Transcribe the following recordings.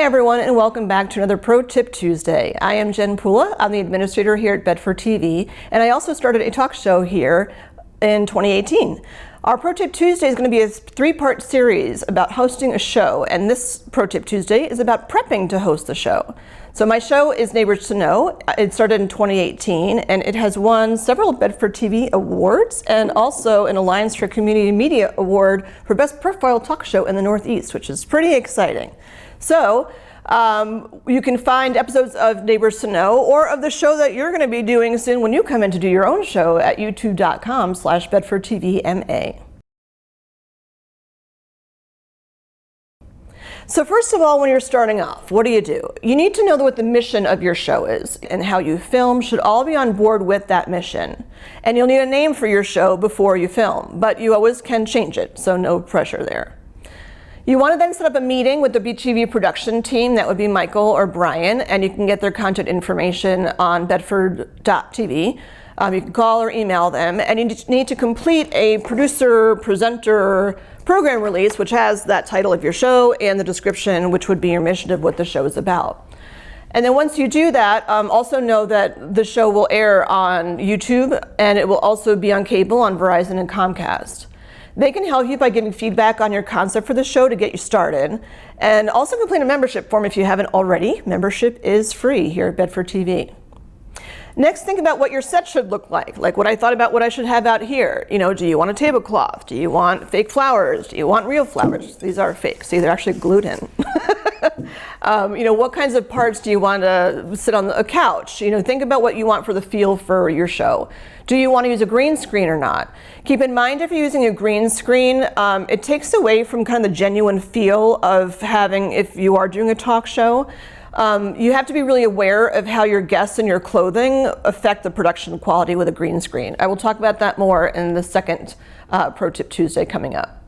Hi everyone, and welcome back to another Pro Tip Tuesday. I am Jen Pula. I'm the administrator here at Bedford TV, and I also started a talk show here in 2018. Our Pro Tip Tuesday is going to be a three-part series about hosting a show, and this Pro Tip Tuesday is about prepping to host the show. So my show is Neighbors to Know. It started in 2018, and it has won several Bedford TV awards and also an Alliance for Community Media Award for Best Profile Talk Show in the Northeast, which is pretty exciting. So you can find episodes of Neighbors to Know or of the show that you're going to be doing soon when you come in to do your own show at youtube.com/BedfordTVMA. So first of all, when you're starting off, what do? You need to know what the mission of your show is, and how you film should all be on board with that mission. And you'll need a name for your show before you film, but you always can change it, so no pressure there. You want to then set up a meeting with the BTV production team. That would be Michael or Brian, and you can get their contact information on bedford.tv. You can call or email them, and you need to complete a producer-presenter program release, which has that title of your show and the description, which would be your mission of what the show is about. And then once you do that, also know that the show will air on YouTube, and it will also be on cable on Verizon and Comcast. They can help you by giving feedback on your concept for the show to get you started, and also complete a membership form if you haven't already. Membership is free here at Bedford TV. Next, think about what your set should look like what I thought about what I should have out here. You know, do you want a tablecloth? Do you want fake flowers? Do you want real flowers? These are fake. See, they're actually glued in. You know, what kinds of parts do you want to sit on a couch? You know, think about what you want for the feel for your show. Do you want to use a green screen or not? Keep in mind, if you're using a green screen, it takes away from kind of the genuine feel of having, if you are doing a talk show. You have to be really aware of how your guests and your clothing affect the production quality with a green screen. I will talk about that more in the second Pro Tip Tuesday coming up.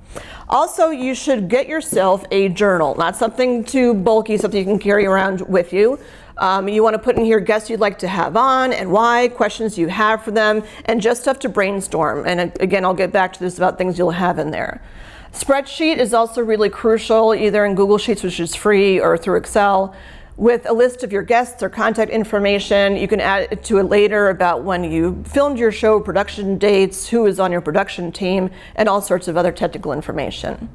Also, you should get yourself a journal, not something too bulky, something you can carry around with you. You want to put in here guests you'd like to have on and why, questions you have for them, and just stuff to brainstorm. And again, I'll get back to this about things you'll have in there. Spreadsheet is also really crucial, either in Google Sheets, which is free, or through Excel, with a list of your guests or contact information. You can add it to it later about when you filmed your show, production dates, who is on your production team, and all sorts of other technical information.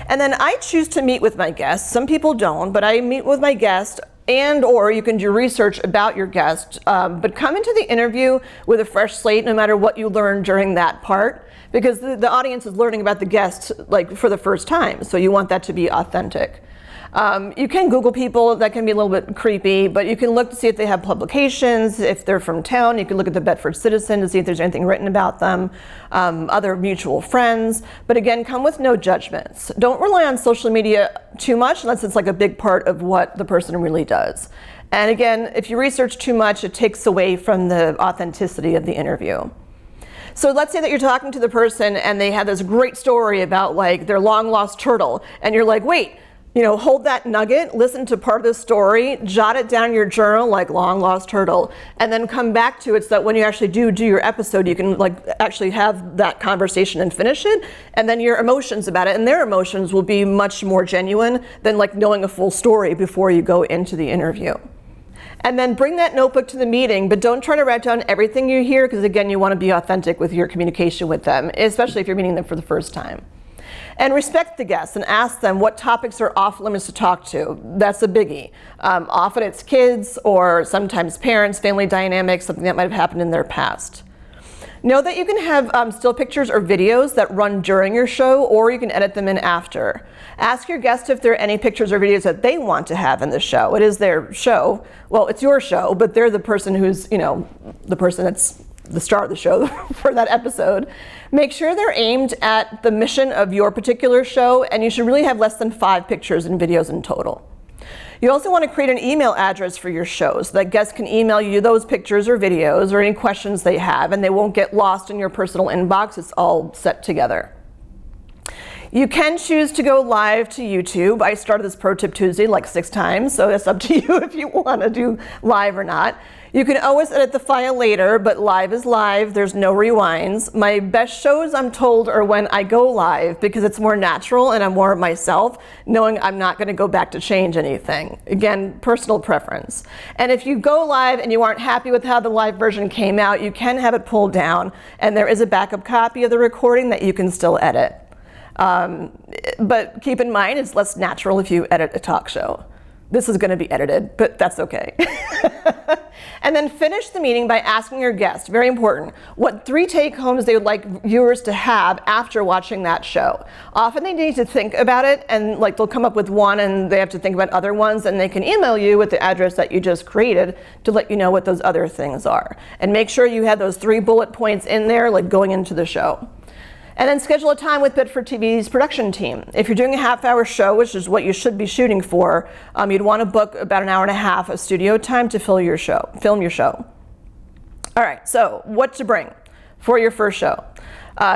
And then I choose to meet with my guests. Some people don't, but I meet with my guest, and or you can do research about your guest, but come into the interview with a fresh slate no matter what you learned during that part, because the audience is learning about the guest for the first time, so you want that to be authentic. You can Google people. That can be a little bit creepy, but you can look to see if they have publications, if they're from town. You can look at the Bedford Citizen to see if there's anything written about them, other mutual friends. But again, come with no judgments. Don't rely on social media too much unless it's like a big part of what the person really does. And again, if you research too much, it takes away from the authenticity of the interview. So let's say that you're talking to the person and they have this great story about their long lost turtle, and you're like, wait, hold that nugget, listen to part of the story, jot it down in your journal like long lost turtle, and then come back to it so that when you actually do your episode, you can actually have that conversation and finish it, and then your emotions about it and their emotions will be much more genuine than knowing a full story before you go into the interview. And then bring that notebook to the meeting, but don't try to write down everything you hear, because again, you want to be authentic with your communication with them, especially if you're meeting them for the first time. And respect the guests and ask them what topics are off limits to talk to. That's a biggie. Often it's kids or sometimes parents, family dynamics, something that might have happened in their past. Know that you can have still pictures or videos that run during your show, or you can edit them in after. Ask your guests if there are any pictures or videos that they want to have in the show. It is their show. Well, it's your show, but they're the person who's, the person that's the star of the show for that episode. Make sure they're aimed at the mission of your particular show, and you should really have less than 5 pictures and videos in total. You also want to create an email address for your show so that guests can email you those pictures or videos or any questions they have, and they won't get lost in your personal inbox. It's all set together. You can choose to go live to YouTube. I started this Pro Tip Tuesday like 6 times, so it's up to you if you want to do live or not. You can always edit the file later, but live is live. There's no rewinds. My best shows, I'm told, are when I go live because it's more natural and I'm more myself, knowing I'm not going to go back to change anything. Again, personal preference. And if you go live and you aren't happy with how the live version came out, you can have it pulled down, and there is a backup copy of the recording that you can still edit. But keep in mind, it's less natural if you edit a talk show. This is going to be edited, but that's okay. And then finish the meeting by asking your guest, very important, what 3 take-homes they would like viewers to have after watching that show. Often they need to think about it, and like they'll come up with one and they have to think about other ones, and they can email you with the address that you just created to let you know what those other things are. And make sure you have those 3 bullet points in there, like going into the show. And then schedule a time with Bedford TV's production team. If you're doing a half-hour show, which is what you should be shooting for, you'd want to book about an hour and a half of studio time to film your show. All right, so what to bring for your first show.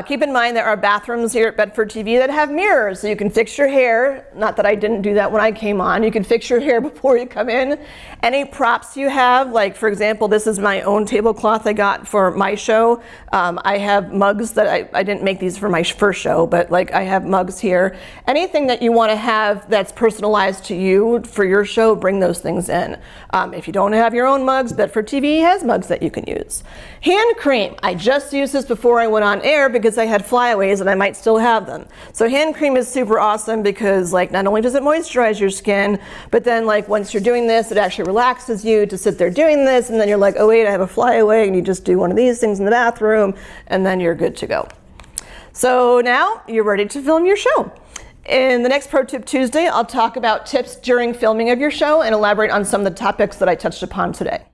Keep in mind there are bathrooms here at Bedford TV that have mirrors, so you can fix your hair. Not that I didn't do that when I came on. You can fix your hair before you come in. Any props you have, like for example, this is my own tablecloth I got for my show. I have mugs that I didn't make these for my first show, but like I have mugs here. Anything that you want to have that's personalized to you for your show, bring those things in. If you don't have your own mugs, Bedford TV has mugs that you can use. Hand cream. I just used this before I went on air because I had flyaways and I might still have them. So hand cream is super awesome because like not only does it moisturize your skin, but then like once you're doing this, it actually relaxes you to sit there doing this, and then you're like, oh wait, I have a flyaway, and you just do one of these things in the bathroom, and then you're good to go. So now you're ready to film your show. In the next Pro Tip Tuesday, I'll talk about tips during filming of your show and elaborate on some of the topics that I touched upon today.